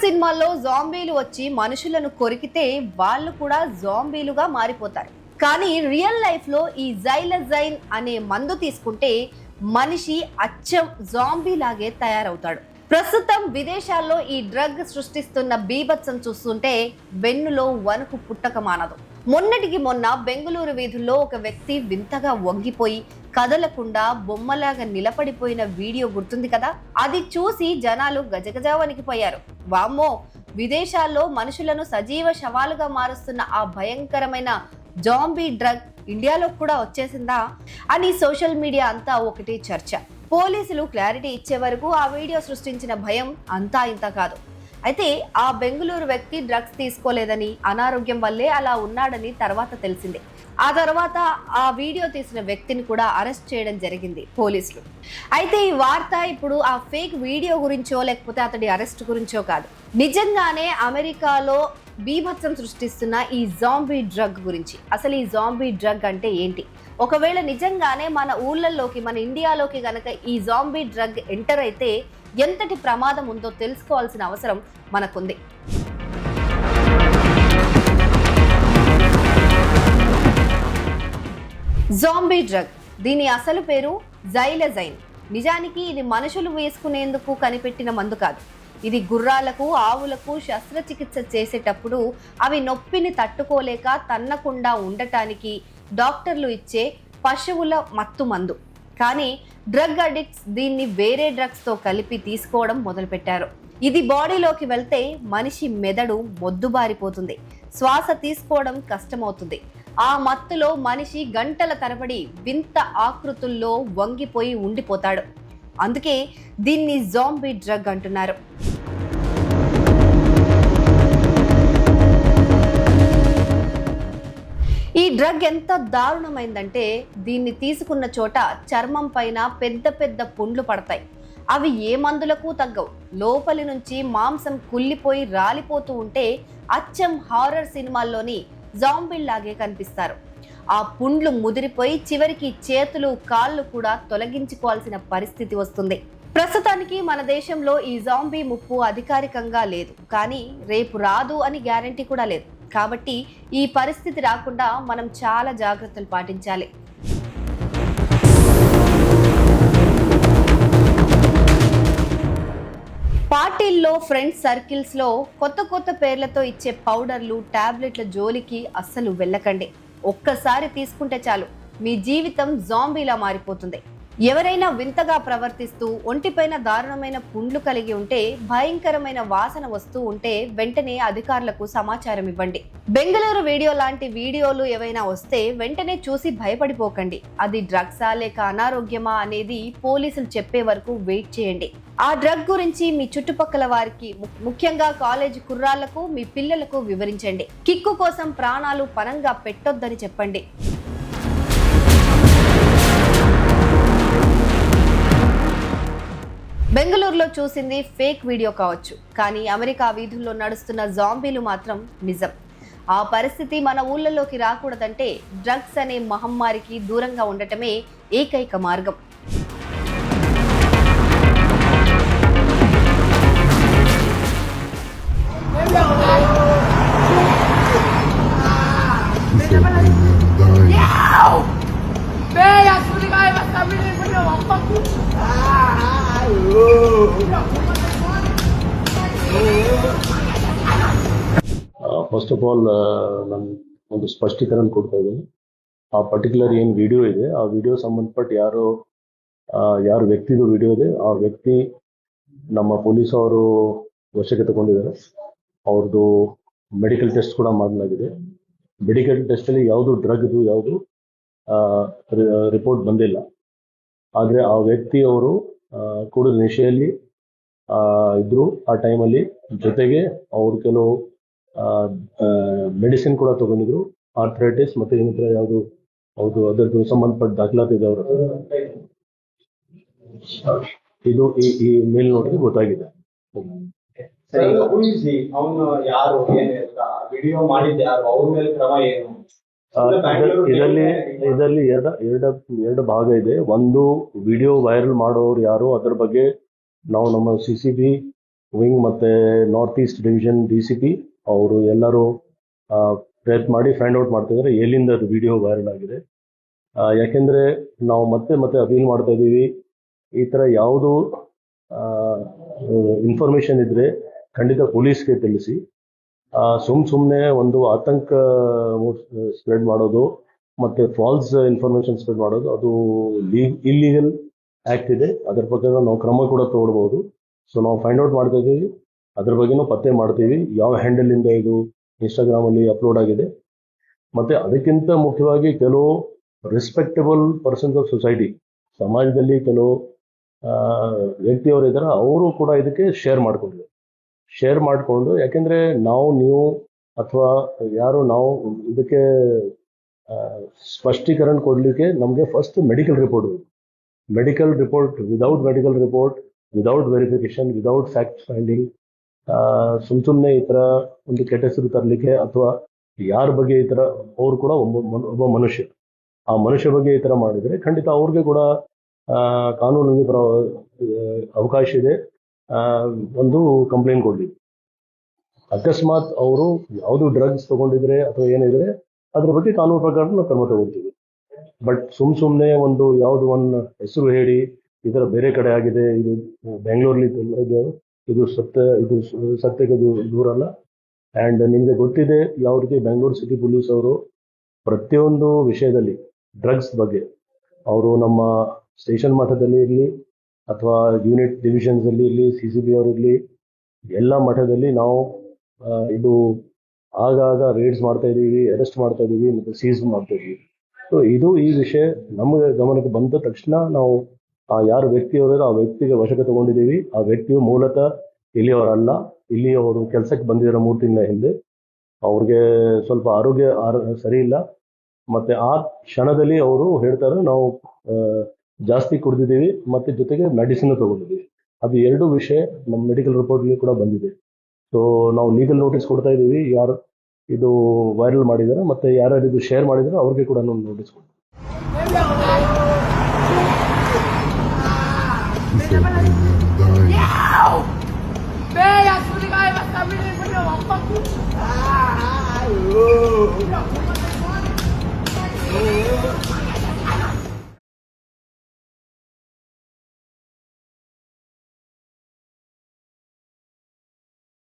సినిమాల్లో జాంబీలు వచ్చి మనుషులను కొరికితే వాళ్ళు కూడా జాంబీలుగా మారిపోతారు. కానీ రియల్ లైఫ్ లో ఈ జైలజైన్ అనే మందు తీసుకుంటే మనిషి అచ్చం జాంబీ లాగే తయారవుతాడు. ప్రస్తుతం విదేశాల్లో ఈ డ్రగ్ సృష్టిస్తున్న బీభత్సం చూస్తుంటే వెన్నులో వణుకు పుట్టక మానదు. మొన్నటికి మొన్న బెంగళూరు వీధుల్లో ఒక వ్యక్తి వింతగా వంగిపోయి కదలకుండా బొమ్మలాగా నిలబడిపోయిన వీడియో గుర్తుంది కదా. అది చూసి జనాలు గజగజ వణికిపోయారు. వామ్మో, విదేశాల్లో మనుషులను సజీవ శవాలుగా మారుస్తున్న ఆ భయంకరమైన జాంబీ డ్రగ్ ఇండియాలో కూడా వచ్చేసిందా అని సోషల్ మీడియా అంతా ఒకటే చర్చ. పోలీసులు క్లారిటీ ఇచ్చే వరకు ఆ వీడియో సృష్టించిన భయం అంతా ఇంత కాదు. అయితే ఆ బెంగళూరు వ్యక్తి డ్రగ్స్ తీసుకోలేదని, అనారోగ్యం వల్లే అలా ఉన్నాడని తర్వాత తెలిసింది. ఆ తర్వాత ఆ వీడియో తీసిన వ్యక్తిని కూడా అరెస్ట్ చేయడం జరిగింది పోలీసులు. అయితే ఈ వార్త ఇప్పుడు ఆ ఫేక్ వీడియో గురించో లేకపోతే అతడి అరెస్ట్ గురించో కాదు, నిజంగానే అమెరికాలో బీభత్సం సృష్టిస్తున్న ఈ జాంబీ డ్రగ్ గురించి. అసలు ఈ జాంబీ డ్రగ్ అంటే ఏంటి? ఒకవేళ నిజంగానే మన ఊళ్ళల్లోకి, మన ఇండియాలోకి గనక ఈ జాంబీ డ్రగ్ ఎంటర్ అయితే ఎంతటి ప్రమాదం ఉందో తెలుసుకోవాల్సిన అవసరం మనకుంది. జాంబీ డ్రగ్, దీని అసలు పేరు జైలజైన్. నిజానికి ఇది మనుషులు వేసుకునేందుకు కనిపెట్టిన మందు కాదు. ఇది గుర్రాలకు, ఆవులకు శస్త్రచికిత్స చేసేటప్పుడు అవి నొప్పిని తట్టుకోలేక తన్నకుండా ఉండటానికి డాక్టర్లు ఇచ్చే పశువుల మత్తు మందు. కానీ డ్రగ్ అడిక్ట్స్ దీన్ని వేరే డ్రగ్స్ తో కలిపి తీసుకోవడం మొదలుపెట్టారు. ఇది బాడీలోకి వెళ్తే మనిషి మెదడు మొద్దుబారిపోతుంది, శ్వాస తీసుకోవడం కష్టమవుతుంది. ఆ మత్తులో మనిషి గంటల తరబడి వింత ఆకృతుల్లో వంగిపోయి ఉండిపోతాడు. అందుకే దీన్ని జాంబీ డ్రగ్ అంటున్నారు. ఈ డ్రగ్ ఎంత దారుణమైందంటే దీన్ని తీసుకున్న చోట చర్మం పైన పెద్ద పెద్ద పుండ్లు పడతాయి. అవి ఏ మందులకు తగ్గవు. లోపలి నుంచి మాంసం కుళ్ళిపోయి రాలిపోతూ ఉంటే అచ్చం హారర్ సినిమాల్లోని జాంబీల్లాగే కనిపిస్తారు. ఆ పుండ్లు ముదిరిపోయి చివరికి చేతులు, కాళ్ళు కూడా తొలగించుకోవాల్సిన పరిస్థితి వస్తుంది. ప్రస్తుతానికి మన దేశంలో ఈ జాంబీ ముప్పు అధికారికంగా లేదు, కానీ రేపు రాదు అని గ్యారంటీ కూడా లేదు. కాబట్టి ఈ పరిస్థితి రాకుండా మనం చాలా జాగ్రత్తలు పాటించాలి. పార్టీల్లో, ఫ్రెండ్స్ సర్కిల్స్ లో కొత్త కొత్త పేర్లతో ఇచ్చే పౌడర్లు, టాబ్లెట్ల జోలికి అస్సలు వెళ్ళకండి. ఒక్కసారి తీసుకుంటే చాలు మీ జీవితం జాంబీలా మారిపోతుంది. ఎవరైనా వింతగా ప్రవర్తిస్తూ ఒంటిపైన దారుణమైన పుండ్లు కలిగి ఉంటే, భయంకరమైన వాసన వస్తూ ఉంటే వెంటనే అధికారులకు సమాచారం ఇవ్వండి. బెంగళూరు వీడియో లాంటి వీడియోలు ఏవైనా వస్తే వెంటనే చూసి భయపడిపోకండి. అది డ్రగ్సా లేక అనారోగ్యమా అనేది పోలీసులు చెప్పే వరకు వెయిట్ చేయండి. ఆ డ్రగ్ గురించి మీ చుట్టుపక్కల వారికి, ముఖ్యంగా కాలేజీ కుర్రాళ్లకు, మీ పిల్లలకు వివరించండి. కిక్కు కోసం ప్రాణాలు పనంగా పెట్టొద్దని చెప్పండి. బెంగళూరులో చూసింది ఫేక్ వీడియో కావచ్చు, కానీ అమెరికా వీధుల్లో నడుస్తున్న జాంబీలు మాత్రం నిజం. ఆ పరిస్థితి మన ఊళ్ళలోకి రాకూడదంటే డ్రగ్స్ అనే మహమ్మారికి దూరంగా ఉండటమే ఏకైక మార్గం. ಫಸ್ಟ್ ಆಫ್ ಆಲ್ ನಾನು ಒಂದು ಸ್ಪಷ್ಟೀಕರಣ ಕೊಡ್ತಾ ಇದ್ದೀನಿ. ಆ ಪರ್ಟಿಕ್ಯುಲರ್ ಏನು ವಿಡಿಯೋ ಇದೆ, ಆ ವಿಡಿಯೋ ಸಂಬಂಧಪಟ್ಟ ಯಾರು ವ್ಯಕ್ತಿದು ವಿಡಿಯೋ ಇದೆ, ಆ ವ್ಯಕ್ತಿ ನಮ್ಮ ಪೊಲೀಸ್ ಅವರು ವಶಕ್ಕೆ ತಗೊಂಡಿದ್ದಾರೆ. ಅವ್ರದ್ದು ಮೆಡಿಕಲ್ ಟೆಸ್ಟ್ ಕೂಡ ಮಾಡಲಾಗಿದೆ. ಮೆಡಿಕಲ್ ಟೆಸ್ಟಲ್ಲಿ ಯಾವುದು ಡ್ರಗ್ದು ಯಾವುದು ರಿಪೋರ್ಟ್ ಬಂದಿಲ್ಲ. ಆದರೆ ಆ ವ್ಯಕ್ತಿ ಅವರು ಕೂಡ ನಿಶೆಯಲ್ಲಿ ಇದ್ರು. ಆ ಟೈಮಲ್ಲಿ ಜೊತೆಗೆ ಅವರು ಕೆಲವು ಮೆಡಿಸಿನ್ ಕೂಡ ತಗೊಂಡಿದ್ರು, ಆರ್ಥರೈಟಿಸ್ ಮತ್ತೆ ಇನ್ನಿತರ ಯಾವುದು ಹೌದು ಅದರದ್ದು ಸಂಬಂಧಪಟ್ಟ ದಾಖಲಾತಿ ಇದೆ ಅವರ. ಇದು ಈ ಮೇಲ್ ನೋಡಿದ್ರೆ ಗೊತ್ತಾಗಿದೆ. ಇದರಲ್ಲಿ ಎರಡು ಭಾಗ ಇದೆ. ಒಂದು ವಿಡಿಯೋ ವೈರಲ್ ಮಾಡೋರು ಯಾರು, ಅದರ ಬಗ್ಗೆ ನಾವು ನಮ್ಮ CCB ವಿಂಗ್ ಮತ್ತು ನಾರ್ತ್ ಈಸ್ಟ್ ಡಿವಿಷನ್ DCP ಅವರು ಎಲ್ಲರೂ ಪ್ರಯತ್ನ ಮಾಡಿ ಫೈಂಡ್ ಔಟ್ ಮಾಡ್ತಿದ್ದಾರೆ ಎಲ್ಲಿಂದ ಅದು ವಿಡಿಯೋ ವೈರಲ್ ಆಗಿದೆ. ಯಾಕೆಂದರೆ ನಾವು ಮತ್ತೆ ಮತ್ತೆ ಅಪೀಲ್ ಮಾಡ್ತಾ ಇದ್ದೀವಿ, ಈ ಥರ ಯಾವುದು ಇನ್ಫಾರ್ಮೇಷನ್ ಇದ್ದರೆ ಖಂಡಿತ ಪೊಲೀಸ್ಗೆ ತಿಳಿಸಿ. ಸುಮ್ಮನೆ ಒಂದು ಆತಂಕ ಸ್ಪ್ರೆಡ್ ಮಾಡೋದು ಮತ್ತು ಫಾಲ್ಸ್ ಇನ್ಫಾರ್ಮೇಷನ್ ಸ್ಪ್ರೆಡ್ ಮಾಡೋದು ಅದು ಇಲ್ಲೀಗಲ್ ಆ್ಯಕ್ಟ್ ಇದೆ. ಅದರ ಪ್ರಕಾರ ನಾವು ಕ್ರಮ ಕೂಡ ತಗೊಳ್ಬೋದು. ಸೊ ನಾವು ಫೈಂಡ್ ಔಟ್ ಮಾಡ್ತಾ ಇದ್ದೀವಿ, ಅದ್ರ ಬಗ್ಗೆನೂ ಪತ್ತೆ ಮಾಡ್ತೀವಿ ಯಾವ ಹ್ಯಾಂಡಲಿಂದ ಇದು ಇನ್ಸ್ಟಾಗ್ರಾಮಲ್ಲಿ ಅಪ್ಲೋಡ್ ಆಗಿದೆ. ಮತ್ತು ಅದಕ್ಕಿಂತ ಮುಖ್ಯವಾಗಿ ಕೆಲವು ರೆಸ್ಪೆಕ್ಟಬಲ್ ಪರ್ಸನ್ಸ್ ಆಫ್ ಸೊಸೈಟಿ, ಸಮಾಜದಲ್ಲಿ ಕೆಲವು ವ್ಯಕ್ತಿಯವರಿದ್ದಾರೆ, ಅವರು ಕೂಡ ಇದಕ್ಕೆ ಶೇರ್ ಮಾಡಿಕೊಂಡು ಯಾಕೆಂದರೆ ನೀವು ಅಥವಾ ಯಾರು ನಾವು ಇದಕ್ಕೆ ಸ್ಪಷ್ಟೀಕರಣ ಕೊಡಲಿಕ್ಕೆ ನಮಗೆ first medical report without verification, without fact finding, ಸುಮ್ಮನೆ ಈ ಥರ ಒಂದು ಕೆಟ್ಟ ಹೆಸರು ತರಲಿಕ್ಕೆ ಅಥವಾ ಯಾರ ಬಗ್ಗೆ ಈ ಥರ ಅವರು ಕೂಡ ಒಬ್ಬ ಮನುಷ್ಯ, ಆ ಮನುಷ್ಯ ಬಗ್ಗೆ ಈ ಥರ ಮಾಡಿದರೆ ಖಂಡಿತ ಅವ್ರಿಗೆ ಕೂಡ ಕಾನೂನಿಗೆ ಅವಕಾಶ ಇದೆ ಒಂದು ಕಂಪ್ಲೇಂಟ್ ಕೊಡಲಿ. ಅಕಸ್ಮಾತ್ ಅವರು ಯಾವುದು ಡ್ರಗ್ಸ್ ತೊಗೊಂಡಿದ್ರೆ ಅಥವಾ ಏನಿದ್ರೆ ಅದ್ರ ಬಗ್ಗೆ ಕಾನೂನು ಪ್ರಕಾರ ನಾವು ಕ್ರಮ ತಗೊಳ್ತೀವಿ. ಬಟ್ ಸುಮ್ಮನೆ ಒಂದು ಹೆಸರು ಹೇಳಿ ಈ ಥರ ಬೇರೆ ಕಡೆ ಆಗಿದೆ, ಇದು ಬೆಂಗಳೂರಲ್ಲಿ ಇದು ಸತ್ಯಕ್ಕೆ ದೂರ ಅಲ್ಲ. ಆ್ಯಂಡ್ ನಿಮಗೆ ಗೊತ್ತಿದೆ ಯಾವ ರೀತಿ ಬೆಂಗಳೂರು ಸಿಟಿ ಪೊಲೀಸ್ ಅವರು ಪ್ರತಿಯೊಂದು ವಿಷಯದಲ್ಲಿ ಡ್ರಗ್ಸ್ ಬಗ್ಗೆ ಅವರು ನಮ್ಮ ಸ್ಟೇಷನ್ ಮಟ್ಟದಲ್ಲಿ ಇರಲಿ ಅಥವಾ ಯೂನಿಟ್ ಡಿವಿಷನ್ಸಲ್ಲಿ ಇರಲಿ, CCB ಅವರಿರಲಿ, ಎಲ್ಲ ಮಟ್ಟದಲ್ಲಿ ನಾವು ಇದು ಆಗಾಗ ರೇಡ್ಸ್ ಮಾಡ್ತಾ ಇದ್ದೀವಿ, ಅರೆಸ್ಟ್ ಮಾಡ್ತಾ ಇದ್ದೀವಿ ಮತ್ತು ಸೀಸ್ ಮಾಡ್ತಾ ಇದ್ದೀವಿ. ಸೊ ಈ ವಿಷಯ ನಮಗೆ ಗಮನಕ್ಕೆ ಬಂದ ತಕ್ಷಣ ನಾವು ಯಾರು ವ್ಯಕ್ತಿಯವರ ಆ ವ್ಯಕ್ತಿಗೆ ವಶಕ್ಕೆ ತಗೊಂಡಿದ್ದೀವಿ. ಆ ವ್ಯಕ್ತಿಯು ಮೂಲತಃ ಇಲ್ಲಿಯವರಲ್ಲ, ಇಲ್ಲಿ ಅವರು ಕೆಲಸಕ್ಕೆ ಬಂದಿರೋ 3 ತಿಂಗಳ ಹಿಂದೆ ಅವ್ರಿಗೆ ಸ್ವಲ್ಪ ಆರೋಗ್ಯ ಸರಿ ಇಲ್ಲ. ಮತ್ತು ಆ ಕ್ಷಣದಲ್ಲಿ ಅವರು ಹೇಳ್ತಾರೆ ನಾವು ಜಾಸ್ತಿ ಕುಡಿದಿದ್ದೀವಿ ಮತ್ತು ಜೊತೆಗೆ ಮೆಡಿಸಿನ್ ತಗೊಂಡಿದ್ದೀವಿ. ಅದು 2 ವಿಷಯ ನಮ್ಮ ಮೆಡಿಕಲ್ ರಿಪೋರ್ಟ್ಲಿ ಕೂಡ ಬಂದಿದೆ. ಸೊ ನಾವು ಲೀಗಲ್ ನೋಟಿಸ್ ಕೊಡ್ತಾ ಇದ್ದೀವಿ, ಯಾರು ಇದು ವೈರಲ್ ಮಾಡಿದ್ದಾರೆ ಮತ್ತು ಯಾರ್ಯಾರು ಇದು ಶೇರ್ ಮಾಡಿದ್ದಾರೆ ಅವ್ರಿಗೆ ಕೂಡ ನಾವು ನೋಟಿಸ್ ಕೊಡ್ತೀವಿ. Oh,